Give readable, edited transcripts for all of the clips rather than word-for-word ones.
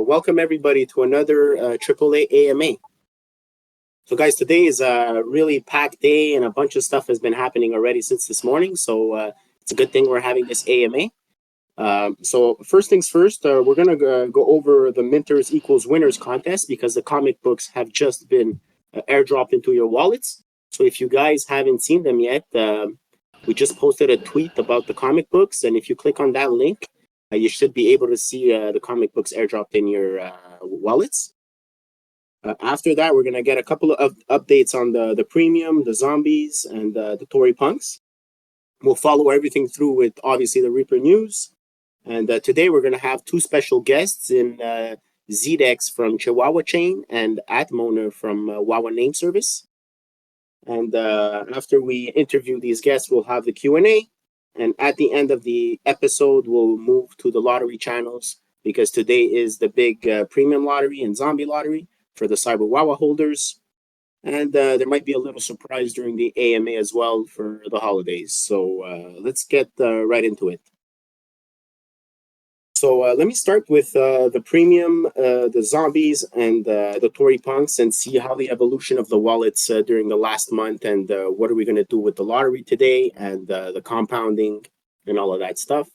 welcome everybody to another AAA AMA. So guys, today is a really packed day and a bunch of stuff has been happening already since this morning. So it's a good thing we're having this AMA. So first things first, we're going to go over the Minters equals Winners contest because the comic books have just been airdropped into your wallets. So if you guys haven't seen them yet, we just posted a tweet about the comic books. And if you click on that link, you should be able to see the comic books airdropped in your wallets. After that, we're going to get a couple of updates on the premium, the zombies, and the ToriPunks. We'll follow everything through with, obviously, the Reaper news. And today, we're going to have two special guests in Zdeadex from Chihuahua Chain and @Moner from HuahuaName Service. And after we interview these guests, we'll have the Q&A. And at the end of the episode, we'll move to the lottery channels because today is the big premium lottery and zombie lottery for the CyberHuahua holders. And there might be a little surprise during the AMA as well for the holidays. So let's get right into it. So let me start with the premium, the zombies, and the ToriPunks and see how the evolution of the wallets during the last month and what are we going to do with the lottery today and the compounding and all of that stuff.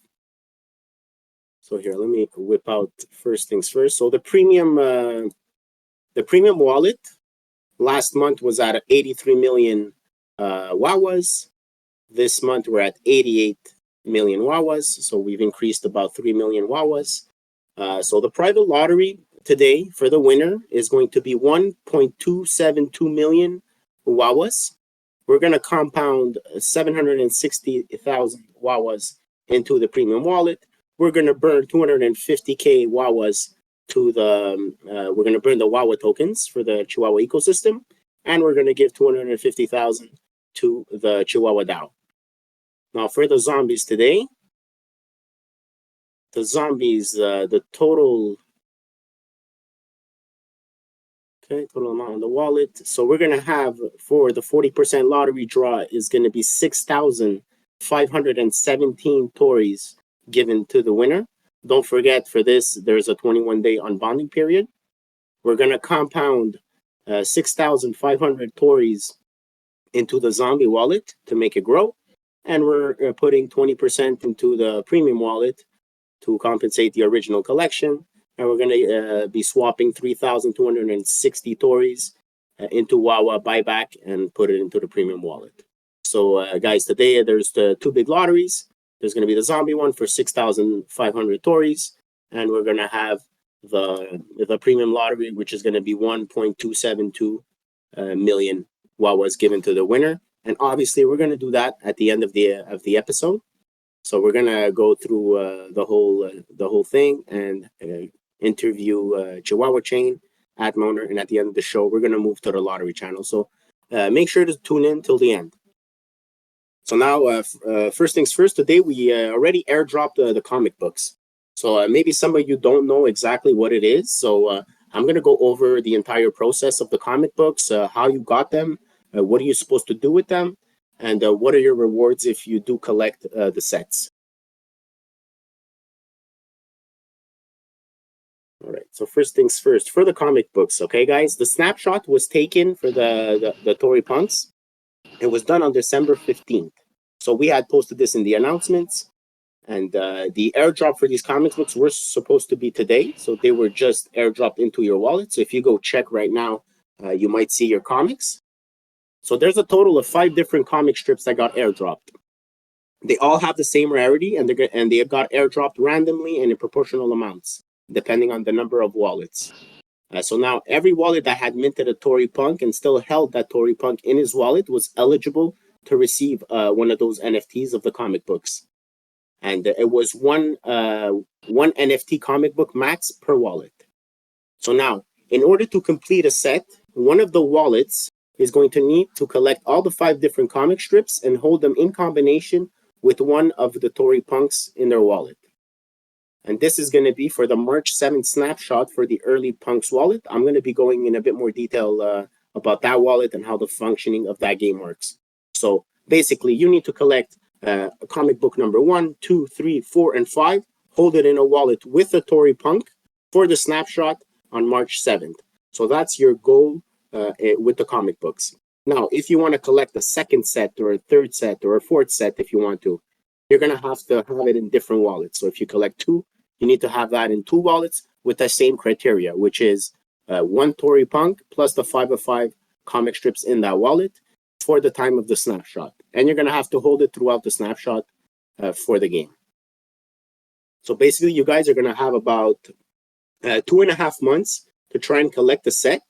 So here, let me whip out first things first. So the premium wallet last month was at 83 million Wawas. This month we're at 88 million Wawas, so we've increased about 3 million Wawas. So the private lottery today for the winner is going to be 1.272 million Wawas. We're going to compound 760,000 Wawas into the premium wallet. We're going to burn 250k Wawas to the, we're going to burn the Wawa tokens for the Chihuahua ecosystem, and we're going to give 250,000 to the Chihuahua DAO. Now, for the zombies today, the zombies, the total amount on the wallet. So we're going to have for the 40% lottery draw is going to be 6,517 Tories given to the winner. Don't forget for this, there's a 21-day unbonding period. We're going to compound 6,500 Tories into the zombie wallet to make it grow. And we're putting 20% into the premium wallet to compensate the original collection. And we're going to be swapping 3,260 Tories into Wawa buyback and put it into the premium wallet. So, guys, today there's the two big lotteries. There's going to be the zombie one for 6,500 Tories. And we're going to have the premium lottery, which is going to be 1.272 million Wawas given to the winner. And obviously, we're going to do that at the end of the episode. So we're going to go through the whole thing and interview Chihuahua Chain, @Moner, and at the end of the show, we're going to move to the lottery channel. So make sure to tune in till the end. So now, first things first, today we already airdropped the comic books. So maybe some of you don't know exactly what it is. So I'm going to go over the entire process of the comic books, how you got them, what are you supposed to do with them? And what are your rewards if you do collect the sets? All right, so first things first, for the comic books, okay, guys? The snapshot was taken for the ToriPunks. It was done on December 15th. So we had posted this in the announcements. And the airdrop for these comic books were supposed to be today. So they were just airdropped into your wallet. So if you go check right now, you might see your comics. So there's a total of 5 different comic strips that got airdropped. They all have the same rarity, and they got airdropped randomly and in proportional amounts, depending on the number of wallets. So now every wallet that had minted a ToriPunk and still held that ToriPunk in his wallet was eligible to receive one of those NFTs of the comic books. And it was one NFT comic book max per wallet. So now, in order to complete a set, one of the wallets is going to need to collect all the 5 different comic strips and hold them in combination with one of the ToriPunks in their wallet. And this is going to be for the March 7th snapshot for the early Punks wallet. I'm going to be going in a bit more detail about that wallet and how the functioning of that game works. So basically, you need to collect comic book number 1, 2, 3, 4, and 5, hold it in a wallet with a ToriPunk for the snapshot on March 7th. So that's your goal with the comic books. Now, if you want to collect a second set or a third set or a fourth set, if you want to, you're going to have it in different wallets. So if you collect two, you need to have that in two wallets with the same criteria, which is one ToriPunk plus the 5 of 5 comic strips in that wallet for the time of the snapshot. And you're going to have to hold it throughout the snapshot for the game. So basically, you guys are going to have about 2.5 months to try and collect the set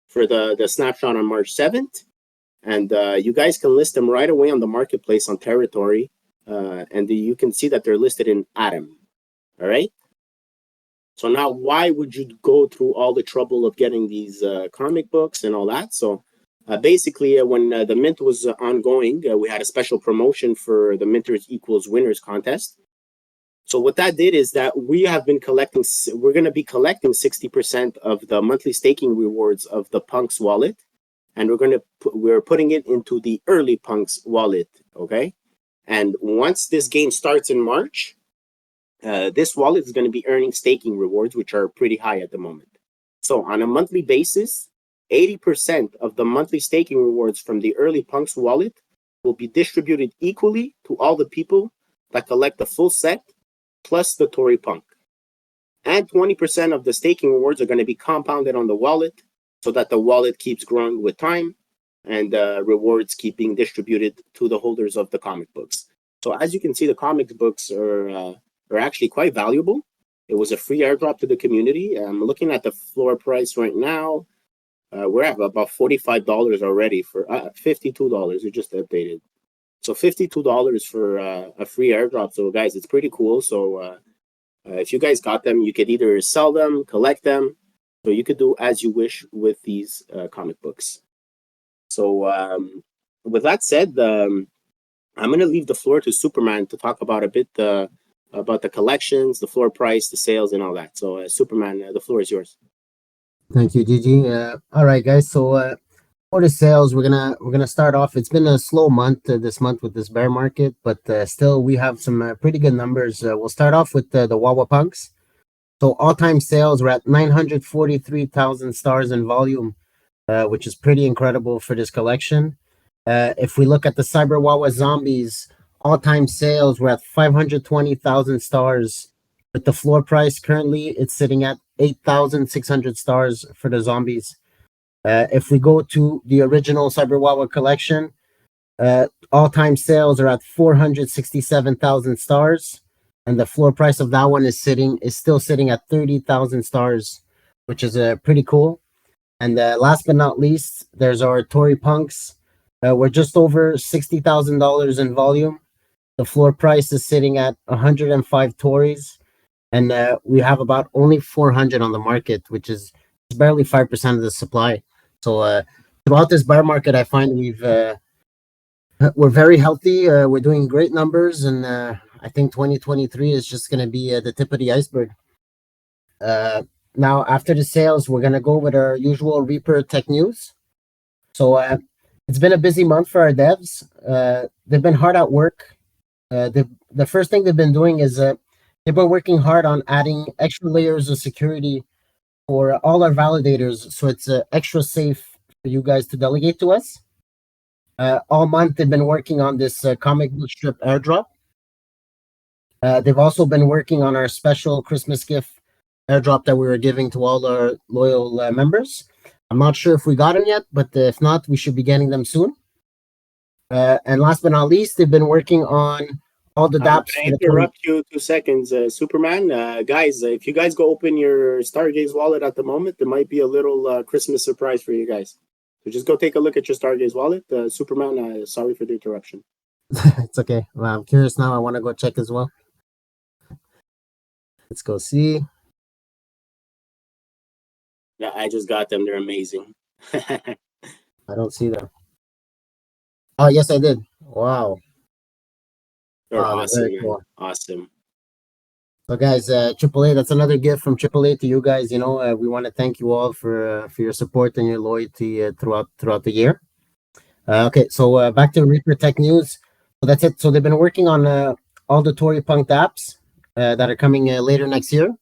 for the snapshot on March 7th. And you guys can list them right away on the marketplace on Territory. And you can see that they're listed in Atom. All right. So now, why would you go through all the trouble of getting these comic books and all that? So basically, when the mint was ongoing, we had a special promotion for the Minters Equals Winners contest. So what that did is that we're going to be collecting 60% of the monthly staking rewards of the Punks wallet. And we're putting it into the early Punks wallet. Okay. And once this game starts in March, this wallet is going to be earning staking rewards, which are pretty high at the moment. So on a monthly basis, 80% of the monthly staking rewards from the early Punks wallet will be distributed equally to all the people that collect the full set plus the ToriPunk. And 20% of the staking rewards are going to be compounded on the wallet so that the wallet keeps growing with time and rewards keep being distributed to the holders of the comic books. So as you can see, the comic books are actually quite valuable. It was a free airdrop to the community. I'm looking at the floor price right now. We're at about $45 already for $52. It just updated. So $52 for a free airdrop. So guys, it's pretty cool. So if you guys got them, you could either sell them, collect them. So you could do as you wish with these comic books. So with that said, I'm going to leave the floor to Superman to talk about a bit about the collections, the floor price, the sales, and all that. So Superman, the floor is yours. Thank you, Gigi. All right, guys. So for the sales, we're gonna start off. It's been a slow month this month with this bear market, but still we have some pretty good numbers. We'll start off with the HUAHUAPunks. So all-time sales we're at 943,000 stars in volume, which is pretty incredible for this collection. If we look at the CyberHuahua zombies, all-time sales we're at 520,000 stars. With the floor price currently, it's sitting at 8,600 stars for the zombies. If we go to the original CyberHuahua collection, all-time sales are at 467,000 stars, and the floor price of that one is still sitting at 30,000 stars, which is pretty cool. And last but not least, there's our ToriPunks. We're just over $60,000 in volume. The floor price is sitting at 105 Tories, and we have about only 400 on the market, which is barely 5% of the supply. So throughout this bear market, I find we're very healthy. We're doing great numbers, and I think 2023 is just going to be the tip of the iceberg. Now, after the sales, we're going to go with our usual Reaper tech news. So it's been a busy month for our devs. They've been hard at work. The first thing they've been doing is they've been working hard on adding extra layers of security for all our validators, so it's extra safe for you guys to delegate to us. All month they've been working on this comic book strip airdrop. They've also been working on our special Christmas gift airdrop that we were giving to all our loyal members. I'm not sure if we got them yet, but if not, we should be getting them soon. And last but not least, they've been working on all the dApps. Can I interrupt you 2 seconds, Superman? Guys, if you guys go open your Stargaze wallet at the moment, there might be a little Christmas surprise for you guys. So just go take a look at your Stargaze wallet. Superman, sorry for the interruption. It's okay. Well, I'm curious now. I want to go check as well. Let's go see. Yeah, I just got them. They're amazing. I don't see them. Oh, yes, I did. Wow. They're awesome, man. Cool. Awesome. So, guys, AAA, that's another gift from AAA to you guys. You know, we want to thank you all for your support and your loyalty throughout the year. Okay, so back to Reaper Tech News. So that's it. So they've been working on all the ToriPunk dApps that are coming later next year.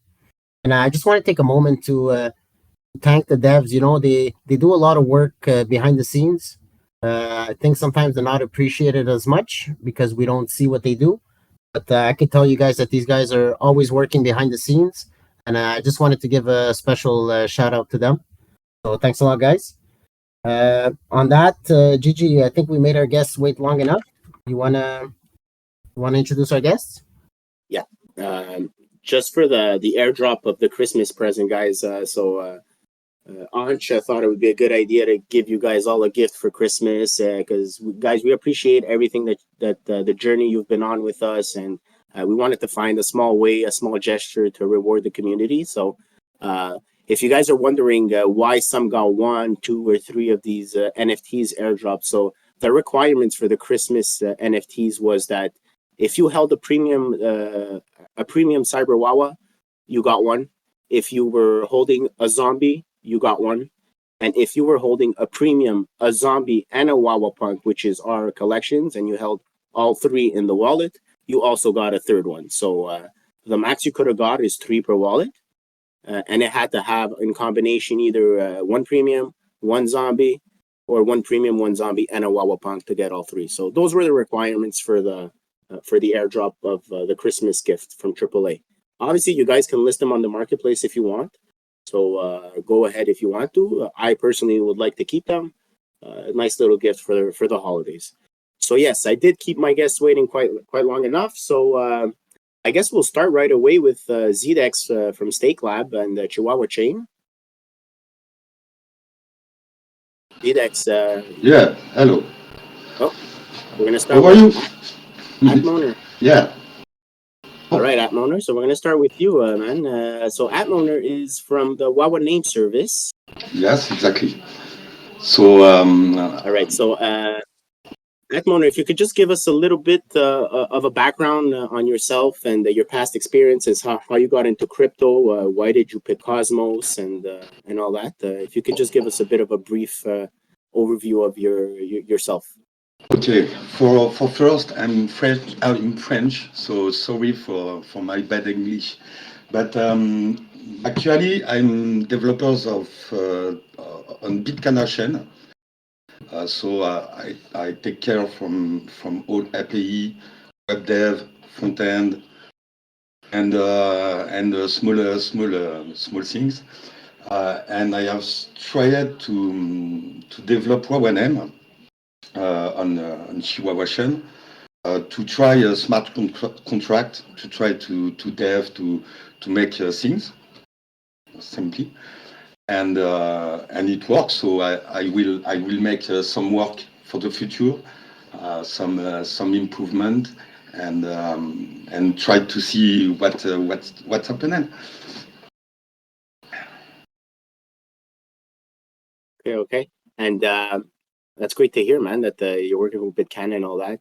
And I just want to take a moment to thank the devs. You know, they do a lot of work behind the scenes. I think sometimes they're not appreciated as much because we don't see what they do. But I can tell you guys that these guys are always working behind the scenes, and I just wanted to give a special shout out to them. So thanks a lot, guys. On that, Gigi, I think we made our guests wait long enough. You wanna introduce our guests? Yeah. Just for the airdrop of the Christmas present, guys. Anch thought it would be a good idea to give you guys all a gift for Christmas because, guys, we appreciate everything that the journey you've been on with us, and we wanted to find a small way, a small gesture to reward the community. So, if you guys are wondering why some got 1, 2, or 3 of these NFTs airdropped, so the requirements for the Christmas NFTs was that if you held a premium CyberHuahua, you got one. If you were holding a zombie, you got one. And if you were holding a zombie, and a HUAHUAPunk, which is our collections, and you held all 3 in the wallet, you also got a third one. So the max you could have got is 3 per wallet. And it had to have in combination either 1 premium, 1 zombie, or 1 premium, 1 zombie, and a HUAHUAPunk to get all 3. So those were the requirements for the airdrop of the Christmas gift from AAA. Obviously, you guys can list them on the marketplace if you want. So go ahead if you want to. I personally would like to keep them. A nice little gift for the holidays. So yes, I did keep my guests waiting quite long enough. So I guess we'll start right away with Zdeadex from Steak Lab and the Chihuahua chain. Zdeadex. Yeah, hello. Oh, we're gonna start. How are you? Atmoner. Yeah. All right, Atmoner. So we're gonna start with you, man. So Atmoner is from the HuahuaName service. Yes, exactly. So, All right. So Atmoner, if you could just give us a little bit of a background on yourself and your past experiences, how you got into crypto, why did you pick Cosmos, and all that. If you could just give us a bit of a brief overview of yourself. okay. For first, I'm in French, so sorry for my bad English. But actually, I'm developers of on Bitcoin chain. I take care from all API, web dev, front end, and small things. And I have tried to develop HuahuaName on Chihuahua chain to try a smart contract to try to dev to make things simply, and it works. So I will make some work for the future, some improvement, and try to see what's happening. Okay. And that's great to hear, man, that you're working with Bitcan and all that.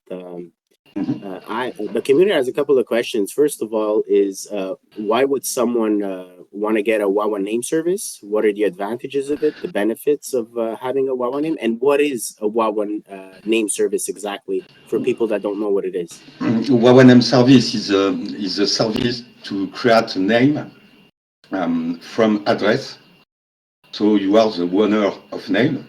The community has a couple of questions. First of all, is why would someone want to get a HuahuaName service? What are the advantages of it, the benefits of having a HuahuaName, and what is a HuahuaName service exactly for people that don't know what it is? HuahuaName service is a service to create a name from address. So you are the owner of name.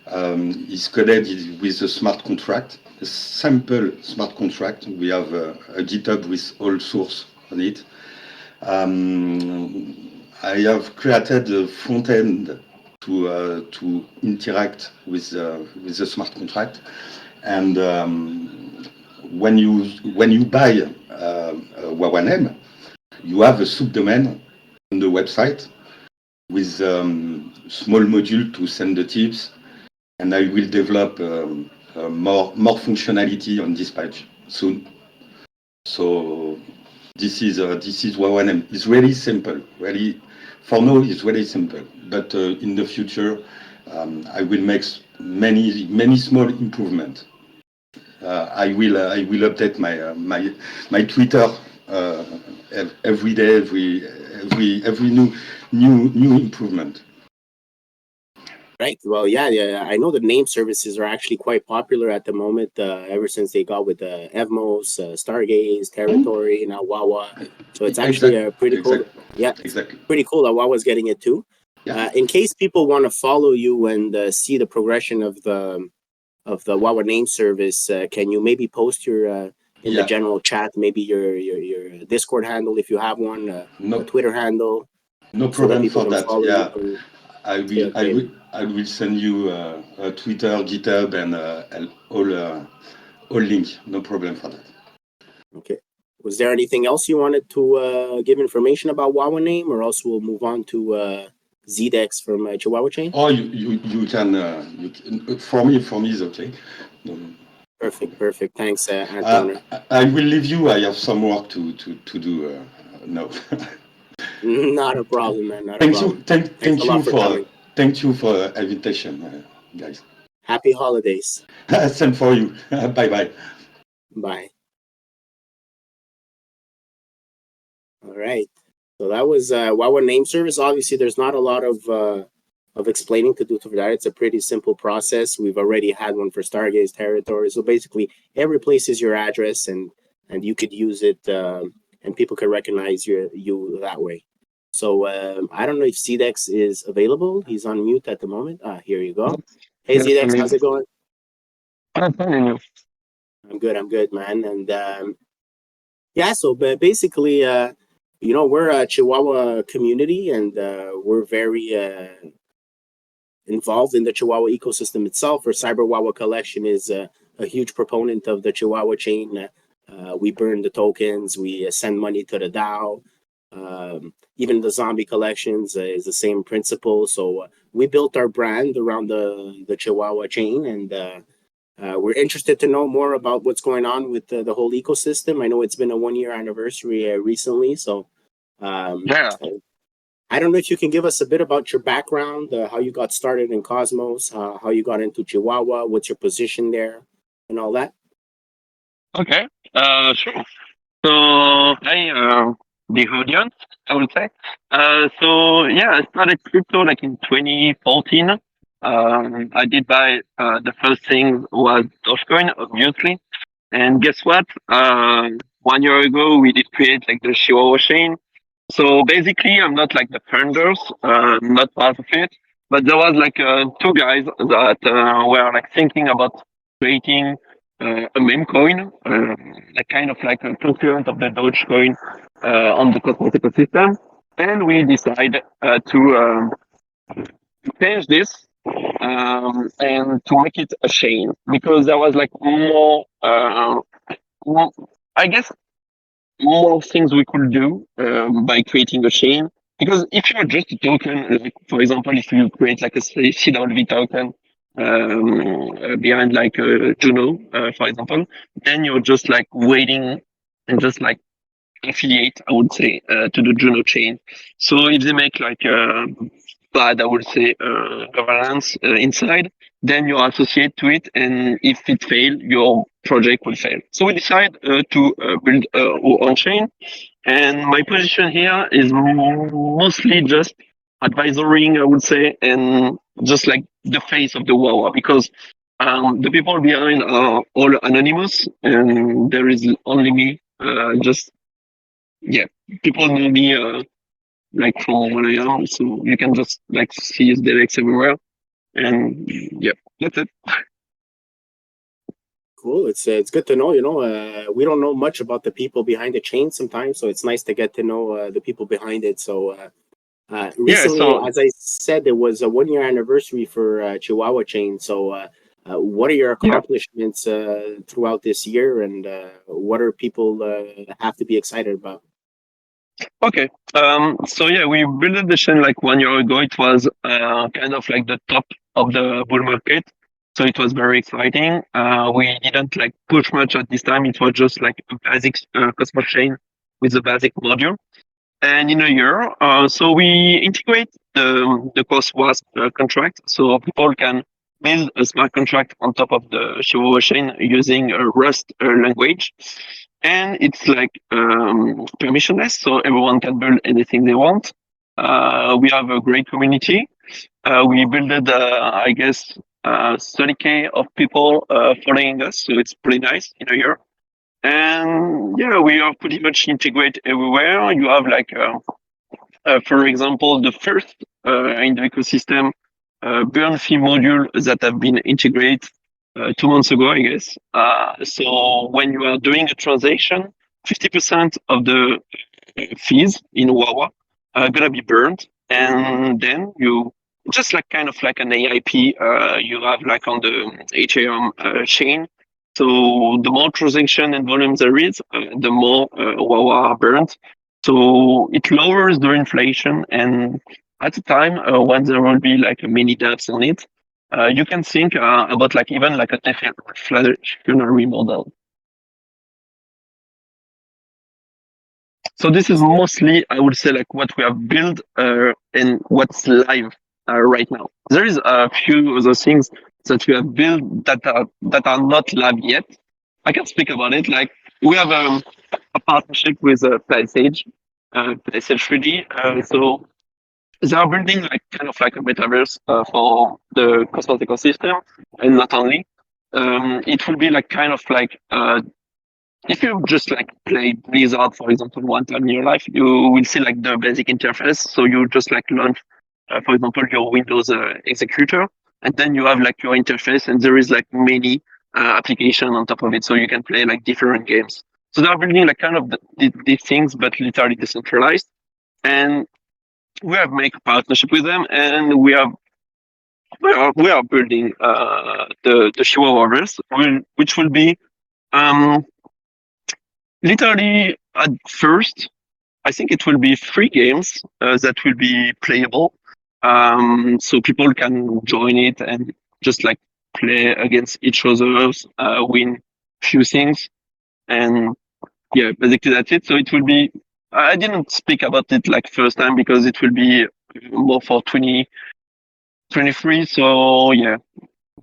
It's coded with a smart contract, a simple smart contract. We have a GitHub with all source on it. I have created a front end to interact with the smart contract, and when you buy a HuahuaName, you have a subdomain on the website with small module to send the tips, and I will develop more functionality on this page soon. So this is HuahuaName. It's really simple. Really, for now, it's really simple. But in the future, I will make many small improvements. I will update my Twitter every day, every new improvement. Right. Well, yeah. I know the name services are actually quite popular at the moment. Ever since they got with Evmos, Stargaze, Territory, now Wawa. So it's actually pretty cool. Yeah, Exactly. pretty cool that Wawa's getting it too. Yeah. In case people want to follow you and see the progression of the Wawa name service, can you maybe post your in the general chat, maybe your Discord handle if you have one, a Twitter handle, no so that problem people for can that. follow Yeah, you? I will send you a Twitter, GitHub, and all link. No problem for that. Okay. Was there anything else you wanted to give information about Wawa name, or else we'll move on to Zdeadex from Chihuahua Chain? Oh, you can for me it's okay. No. Perfect. Thanks, Antoner. I will leave you. I have some work to do now. Not a problem, man. Not a problem. Thanks a lot for coming. Thank you for invitation, guys. Happy holidays. Same for you. Bye bye. Bye. All right. So that was Wawa name service. Obviously, there's not a lot of explaining to do for that. It's a pretty simple process. We've already had one for Stargaze Territory. So basically, it replaces your address, and you could use it, and people can recognize you that way. So I don't know if Zdeadex is available. He's on mute at the moment. Here you go. Hey, Zdeadex, how's it going? I'm fine, and you? I'm good, man. And yeah, so basically, we're a Chihuahua community, and we're very involved in the Chihuahua ecosystem itself. Our CyberHuahua Collection is a huge proponent of the Chihuahua chain. We burn the tokens, we send money to the DAO. Even the zombie collections is the same principle. So we built our brand around the Chihuahua chain, and we're interested to know more about what's going on with the whole ecosystem. I know it's been a 1-year anniversary recently, so Yeah. I don't know if you can give us a bit about your background, how you got started in Cosmos, how you got into Chihuahua, what's your position there, and all that. Okay. Sure. So, hi, the audience, I would say. So yeah, I started crypto like in 2014. I did buy the first thing was Dogecoin, obviously. And guess what? 1 year ago, we did create like the Chihuahua chain. So basically, I'm not like the founders, not part of it, but there was like two guys that were like thinking about creating a meme coin, like kind of like a concurrent of the Dogecoin on the Cosmos ecosystem, and we decided to change this and to make it a chain because there was like more, I guess more things we could do by creating a chain. Because if you're just a token, like for example, if you create like a CWV token behind like Juno, for example, then you're just like waiting and just like affiliate, I would say, to the Juno chain. So if they make like bad, I would say, governance inside, then you associate to it, and if it fails, your project will fail. So we decide to build our own chain, and my position here is mostly just advisoring, I would say, and just like the face of the Wawa, because the people behind are all anonymous, and there is only me. Just yeah, people know me like from when I am, so you can just like see Zdeadex everywhere, and yeah, that's it. Cool. It's good to know. We don't know much about the people behind the chain sometimes, so it's nice to get to know the people behind it. So recently, So as I said, there was a 1-year anniversary for Chihuahua chain. So what are your accomplishments throughout this year, and what are people have to be excited about? okay, so yeah, we built the chain like 1 year ago. It was kind of like the top of the bull market, so it was very exciting. We didn't like push much at this time. It was just like a basic Cosmos chain with a basic module. And in a year, so we integrate the Cosmos contract, so people can build a smart contract on top of the Chihuahua chain using a Rust language, and it's like permissionless, so everyone can build anything they want. We have a great community. We built, I guess, 30K of people following us, so it's pretty nice in a year. And yeah, we are pretty much integrated everywhere. You have like, for example, the first in the ecosystem burn fee module that have been integrated 2 months ago, I guess. So when you are doing a transaction, 50% of the fees in Huahua are gonna be burned, and then you just like kind of like an AIP you have like on the Ethereum chain. So the more transaction and volume there is, the more Huahua are burned. So it lowers the inflation, and at the time when there will be like many dApps on it, you can think about like even like a deflationary model. So this is mostly, I would say, like what we have built and what's live right now. There is a few other things that we have built that are not live yet. I can speak about it. Like we have a partnership with PlayStage 3D. So they are building like kind of like a metaverse for the Cosmos ecosystem, and not only. It will be like kind of like if you just like play Blizzard, for example, one time in your life, you will see like the basic interface. So you just like launch, for example, your Windows executor, and then you have like your interface, and there is like many application on top of it, so you can play like different games. So they are building like kind of these things, but literally decentralized. And we have made a partnership with them, and we are building the HuahuaVerse, which will be literally at first, I think it will be 3 games that will be playable. So people can join it and just like play against each other, win few things. And yeah, basically that's it. So it will be, I didn't speak about it like first time because it will be more for 2023. So yeah,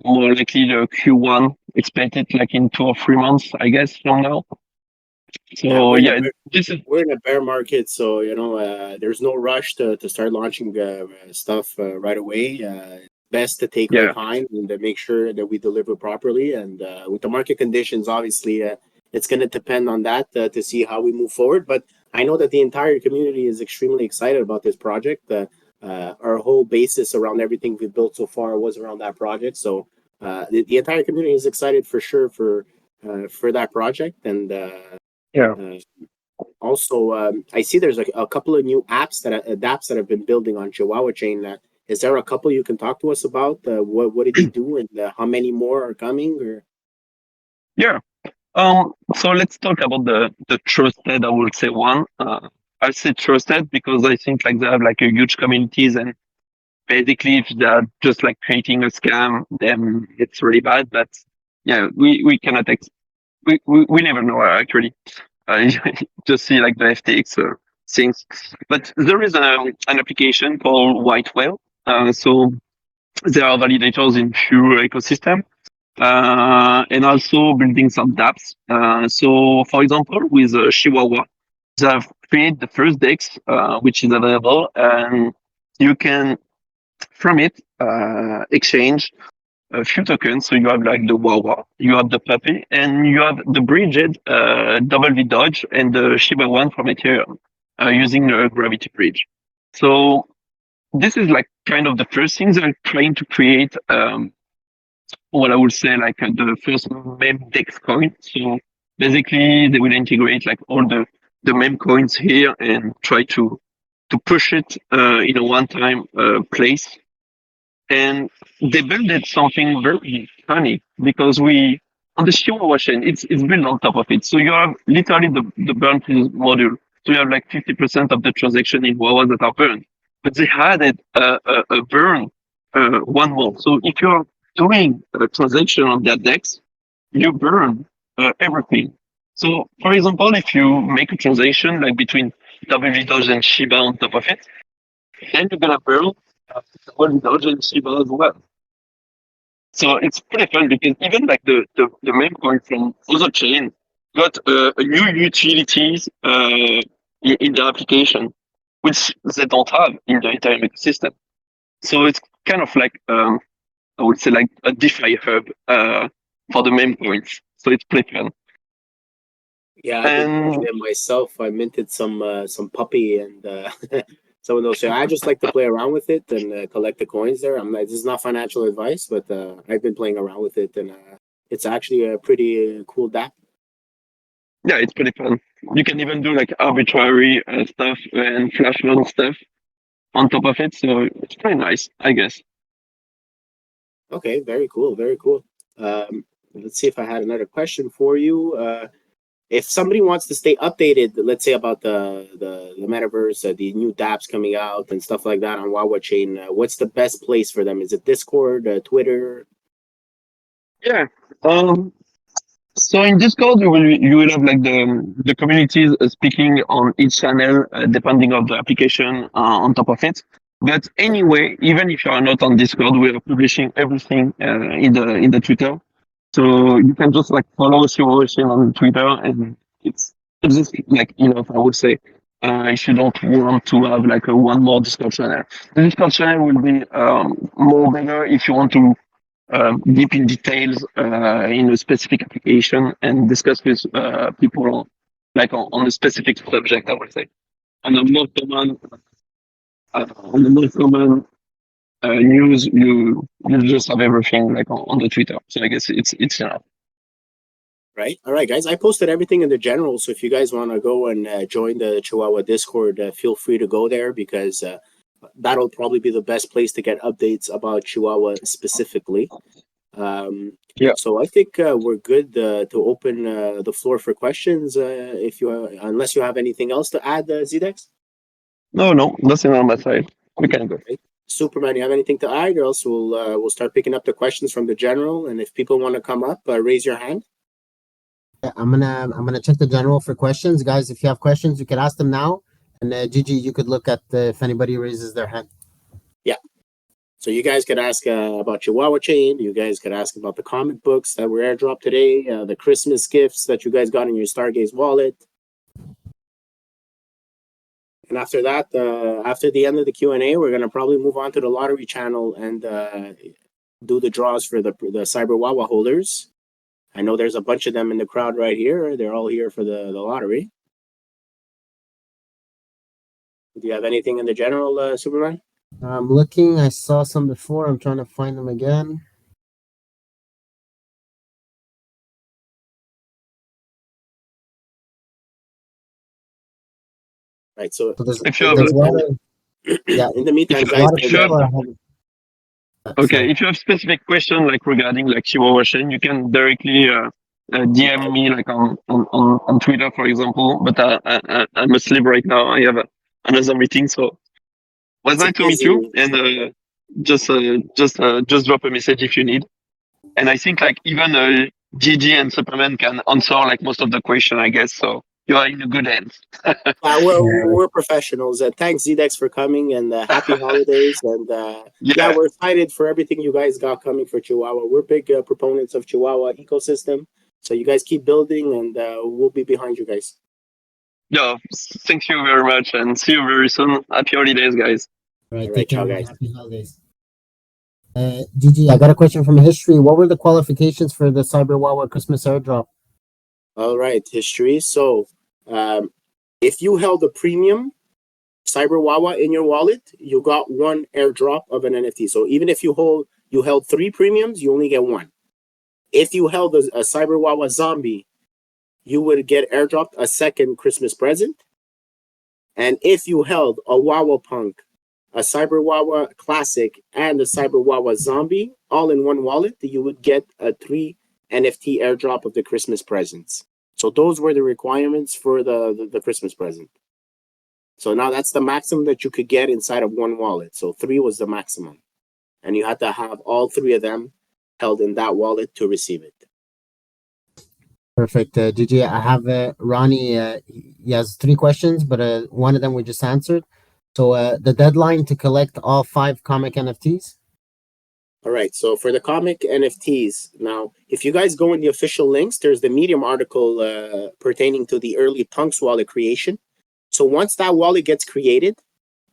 more likely the Q1 expected like in 2 or 3 months, I guess, from now. So yeah, we're in a bear market, so there's no rush to start launching stuff right away. Best to take our time and to make sure that we deliver properly. And with the market conditions, obviously, it's going to depend on that to see how we move forward. But I know that the entire community is extremely excited about this project. Our whole basis around everything we've built so far was around that project. So the entire community is excited for sure for that project. And also, I see there's a couple of new apps dApps that have been building on Chihuahua chain. Is there a couple you can talk to us about? What did they do, and how many more are coming? Or so let's talk about the trusted. I will say one. I say trusted because I think like they have like a huge communities, and basically if they're just like creating a scam, then it's really bad. But yeah, we cannot we never know actually. Just see like the FTX things. But there is an application called White Whale. So there are validators in few ecosystem, and also building some dApps. So for example, with Chihuahua, they have created the first DEX, which is available, and you can from it exchange a few tokens. So you have like the Huahua, you have the puppy, and you have the bridged WV Dodge and the Shiba one from Ethereum using the Gravity Bridge. So this is like kind of the first things they're trying to create. What I would say like the first meme DEX coin. So basically they will integrate like all the meme coins here and try to push it in a one-time place. And they built something very funny because on the Chihuahua chain, it's built on top of it. So you have literally the burn fees module. So you have like 50% of the transaction in Huahua that are burned. But they added a burn one more. So if you're doing a transaction on that DEX, you burn everything. So for example, if you make a transaction like between WV and Shiba on top of it, then you're gonna burn WV and Shiba as well. So it's pretty fun because even like the meme coin from other chain got a new utilities in the application, which they don't have in the Ethereum ecosystem. So it's kind of like I would say like a DeFi hub for the meme coins. So it's pretty fun. Yeah, I've been playing And it myself. I minted some puppy and some of those. So I just like to play around with it and collect the coins there. I'm like, this is not financial advice, but I've been playing around with it, and it's actually a pretty cool DApp. yeah, it's pretty fun. You can even do like arbitrary stuff and flash loan stuff on top of it. So it's pretty nice, I guess. Okay, very cool, very cool. Let's see if I had another question for you. If somebody wants to stay updated, let's say about the metaverse, the new dApps coming out and stuff like that on Huahua chain, what's the best place for them? Is it Discord, Twitter? Yeah. So in Discord, you will have like the communities speaking on each channel, depending on the application on top of it. But anyway, even if you are not on Discord, we are publishing everything in the Twitter. So you can just like follow Situation on Twitter, and it's just like enough, I would say. If you don't want to have like a one more Discord channel, the Discord channel will be more better if you want to deep in details in a specific application and discuss with people like on a specific subject, I would say. On the more common, news, you just have everything like on the Twitter. So I guess it's enough. Right. All right, guys. I posted everything in the general, so if you guys want to go and join the Chihuahua Discord, feel free to go there because that'll probably be the best place to get updates about Chihuahua specifically. Yeah. So I think we're good to open the floor for questions. Unless you have anything else to add, Zdeadex? No, nothing on my side. We can go. Okay. Superman, you have anything to add, or else we'll start picking up the questions from the general. And if people want to come up, raise your hand. Yeah, I'm gonna check the general for questions, guys. If you have questions, you could ask them now, and Gigi, you could look at if anybody raises their hand. Yeah. So you guys could ask about Chihuahua chain. You guys could ask about the comic books that were airdropped today, the Christmas gifts that you guys got in your Stargaze wallet. And after that, after the end of the Q&A, we're going to probably move on to the lottery channel and do the draws for the CyberHuahua holders. I know there's a bunch of them in the crowd right here. They're all here for the lottery. Do you have anything in the general, Superman? I'm looking. I saw some before. I'm trying to find them again. Right. So If you have there's a lot of, yeah. in the meantime, A guys, lot of people are having. Okay, if you have specific question like regarding like Chihuahua chain, you can directly DM me like on Twitter, for example. But I'm asleep right now. I have another meeting, so was it's a nice to meet you. busy. And just drop a message if you need. And I think like even Gigi and Superman can answer like most of the question, I guess. So you are in a good hands. We're professionals. Thanks, Zdeadex, for coming, and happy holidays. And yeah, we're excited for everything you guys got coming for Chihuahua. We're big proponents of Chihuahua ecosystem. So you guys keep building, and we'll be behind you guys. Yeah, thank you very much, and see you very soon. Happy holidays, guys. All right, All right, take care, ciao, guys. guys. Happy holidays. Gigi, I got a question from history. What were the qualifications for the CyberHuahua Christmas airdrop? All right, history. So if you held a premium CyberHuahua in your wallet, you got one airdrop of an NFT. So even if you held 3 premiums, you only get 1. If you held a CyberHuahua zombie, you would get airdropped a second Christmas present. And if you held a HUAHUAPunk, a CyberHuahua Classic, and a CyberHuahua Zombie all in one wallet, you would get a 3 NFT airdrop of the Christmas presents. So those were the requirements for the Christmas present. So now that's the maximum that you could get inside of one wallet. So 3 was the maximum. And you had to have all 3 of them held in that wallet to receive it. Perfect. Gigi, I have Ronnie. He has 3 questions, but one of them we just answered. So the deadline to collect all 5 comic NFTs? All right. So for the comic NFTs, now, if you guys go in the official links, there's the Medium article pertaining to the early Punks wallet creation. So once that wallet gets created,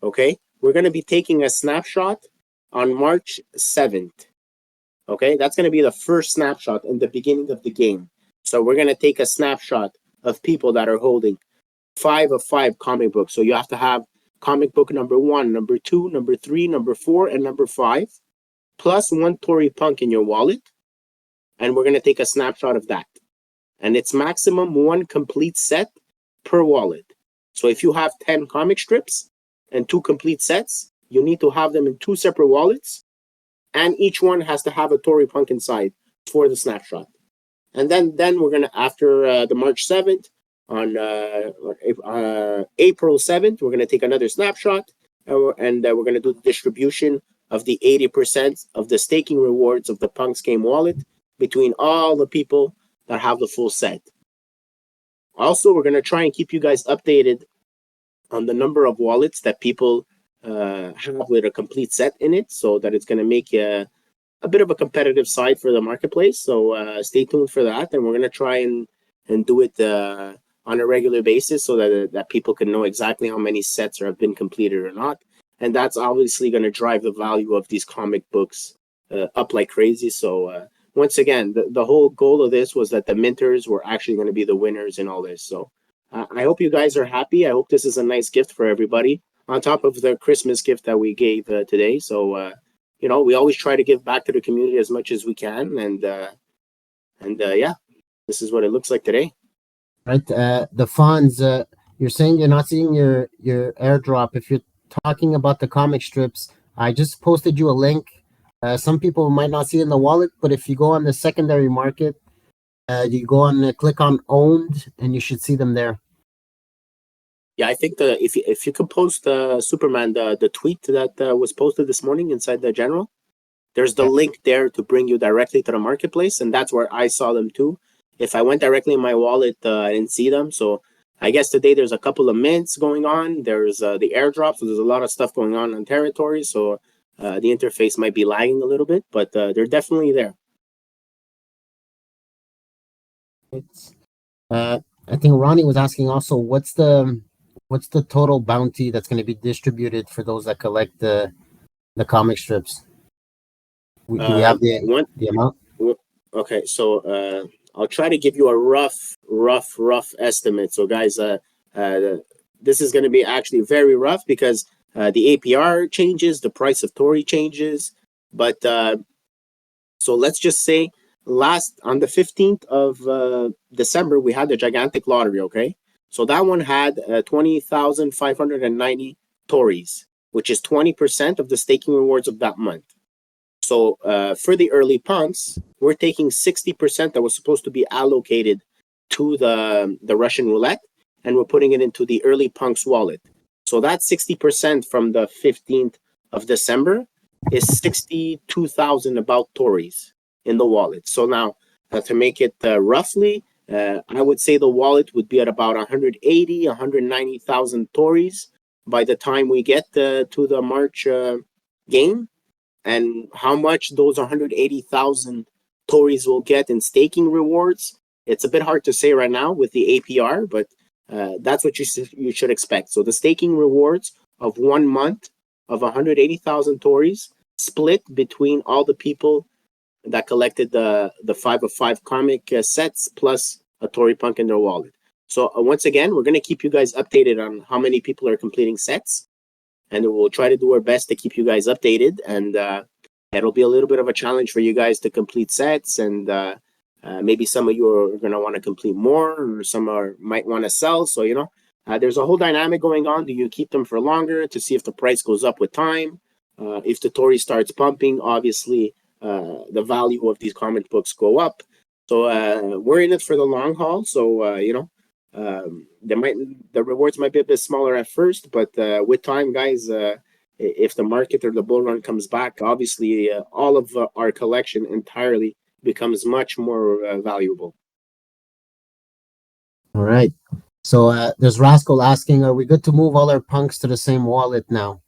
okay, we're going to be taking a snapshot on March 7th. Okay, that's going to be the first snapshot in the beginning of the game. So we're going to take a snapshot of people that are holding 5 of 5 comic books. So you have to have comic book number 1, number 2, number 3, number 4, and number 5, plus 1 ToriPunk in your wallet. And we're going to take a snapshot of that. And it's maximum 1 complete set per wallet. So if you have 10 comic strips and 2 complete sets, you need to have them in 2 separate wallets. And each one has to have a ToriPunk inside for the snapshot. And then we're going to, after the March 7th, on April 7th, we're going to take another snapshot. And we're going to do the distribution of the 80% of the staking rewards of the Punks Game wallet between all the people that have the full set. Also, we're going to try and keep you guys updated on the number of wallets that people have with a complete set in it, so that it's going to make a bit of a competitive side for the marketplace. So stay tuned for that, and we're going to try and do it on a regular basis so that people can know exactly how many sets have been completed or not. And that's obviously going to drive the value of these comic books up like crazy. So once again, the whole goal of this was that the minters were actually going to be the winners in all this. So I hope you guys are happy. I hope this is a nice gift for everybody, on top of the Christmas gift that we gave today. So, we always try to give back to the community as much as we can. And yeah, this is what it looks like today. Right. The funds, you're saying you're not seeing your airdrop. If you're talking about the comic strips, I just posted you a link. Some people might not see it in the wallet, but if you go on the secondary market, you go on click on owned, and you should see them there. Yeah, I think if you could post Superman the tweet that was posted this morning inside the general, there's the link there to bring you directly to the marketplace, and that's where I saw them too. If I went directly in my wallet, I didn't see them. So I guess today there's a couple of mints going on. There's the airdrop, so there's a lot of stuff going on territory. So the interface might be lagging a little bit, but they're definitely there. I think Ronnie was asking also, what's the total bounty that's going to be distributed for those that collect the comic strips? Do we have the amount? Okay, so I'll try to give you a rough estimate. So guys, this is going to be actually very rough because the APR changes, the price of Tori changes. But so let's just say on the 15th of December, we had the gigantic lottery, okay? So that one had 20,590 Tories, which is 20% of the staking rewards of that month. So for the early punks, we're taking 60% that was supposed to be allocated to the Russian roulette, and we're putting it into the early punks wallet. So that 60% from the 15th of December is 62,000 about Tories in the wallet. So now to make it roughly, I would say the wallet would be at about 190,000 Tories by the time we get to the March game. And how much those 180,000 Tories will get in staking rewards, it's a bit hard to say right now with the APR, but that's what you should expect. So the staking rewards of 1 month of 180,000 Tories split between all the people that collected the 5 of 5 comic sets plus a ToriPunk in their wallet. So once again, we're going to keep you guys updated on how many people are completing sets, and we'll try to do our best to keep you guys updated. And it'll be a little bit of a challenge for you guys to complete sets, and maybe some of you are going to want to complete more, or some might want to sell. So there's a whole dynamic going on. Do you keep them for longer to see if the price goes up with time? If the Tori starts pumping, obviously the value of these comic books go up. So we're in it for the long haul. So the rewards might be a bit smaller at first, but with time, guys, if the market or the bull run comes back, obviously all of our collection entirely becomes much more valuable. All right. So there's Rascal asking, are we good to move all our punks to the same wallet now?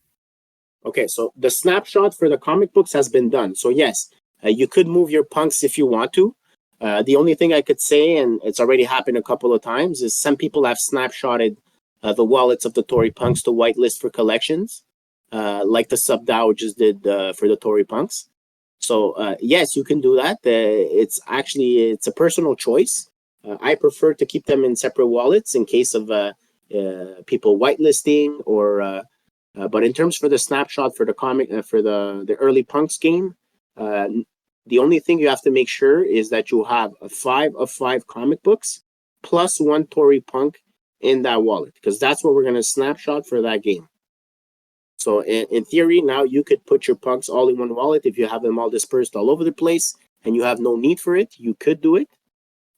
Okay, so the snapshot for the comic books has been done. So yes, you could move your punks if you want to. The only thing I could say, and it's already happened a couple of times, is some people have snapshotted the wallets of the ToriPunks to whitelist for collections. like the sub DAO just did for the ToriPunks. So yes, you can do that. It's a personal choice. I prefer to keep them in separate wallets in case of people whitelisting or. But in terms for the snapshot for the comic for the early punks game, the only thing you have to make sure is that you have a 5 of 5 comic books plus 1 ToriPunk in that wallet, because that's what we're gonna snapshot for that game. So in theory, now you could put your punks all in one wallet if you have them all dispersed all over the place and you have no need for it. You could do it,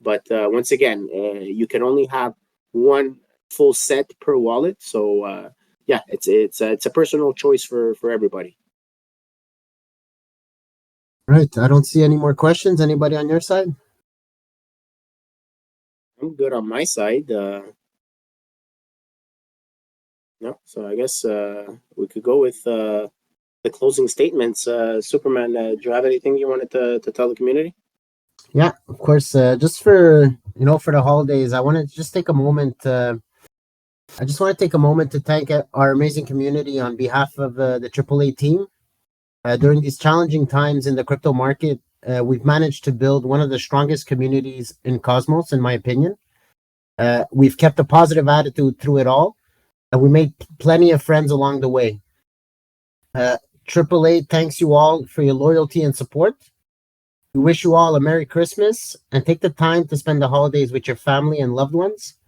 but once again, you can only have one full set per wallet. So yeah, it's a personal choice for everybody. Right. I don't see any more questions. Anybody on your side? I'm good on my side. No, so I guess we could go with the closing statements. Superman, do you have anything you wanted to tell the community? Yeah, of course. Just for for the holidays, I want to just take a moment. I just want to take a moment to thank our amazing community on behalf of the AAA team. During these challenging times in the crypto market, we've managed to build one of the strongest communities in Cosmos, in my opinion. We've kept a positive attitude through it all, and we made plenty of friends along the way. AAA thanks you all for your loyalty and support. We wish you all a Merry Christmas and take the time to spend the holidays with your family and loved ones.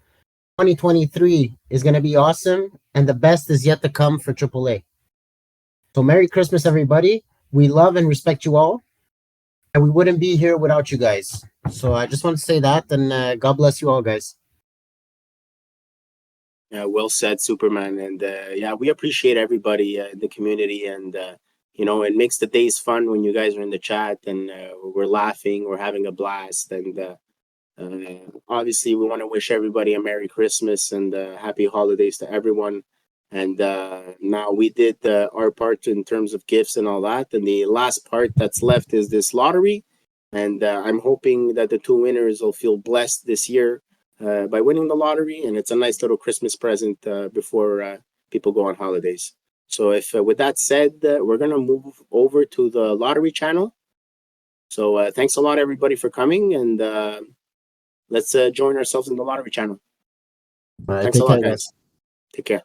2023 is going to be awesome, and the best is yet to come for AAA. So Merry Christmas, everybody. We love and respect you all, and we wouldn't be here without you guys. So I just want to say that, and God bless you all, guys. Yeah, well said, Superman. And yeah, we appreciate everybody in the community, and it makes the days fun when you guys are in the chat and we're laughing, we're having a blast, and obviously we want to wish everybody a Merry Christmas and Happy Holidays to everyone. And now we did our part in terms of gifts and all that, and the last part that's left is this lottery. And I'm hoping that the 2 winners will feel blessed this year by winning the lottery, and it's a nice little Christmas present before people go on holidays. So if with that said, we're gonna move over to the lottery channel. So thanks a lot, everybody, for coming, and let's join ourselves in the lottery channel. All right, Thanks a take lot, care, guys. Take care.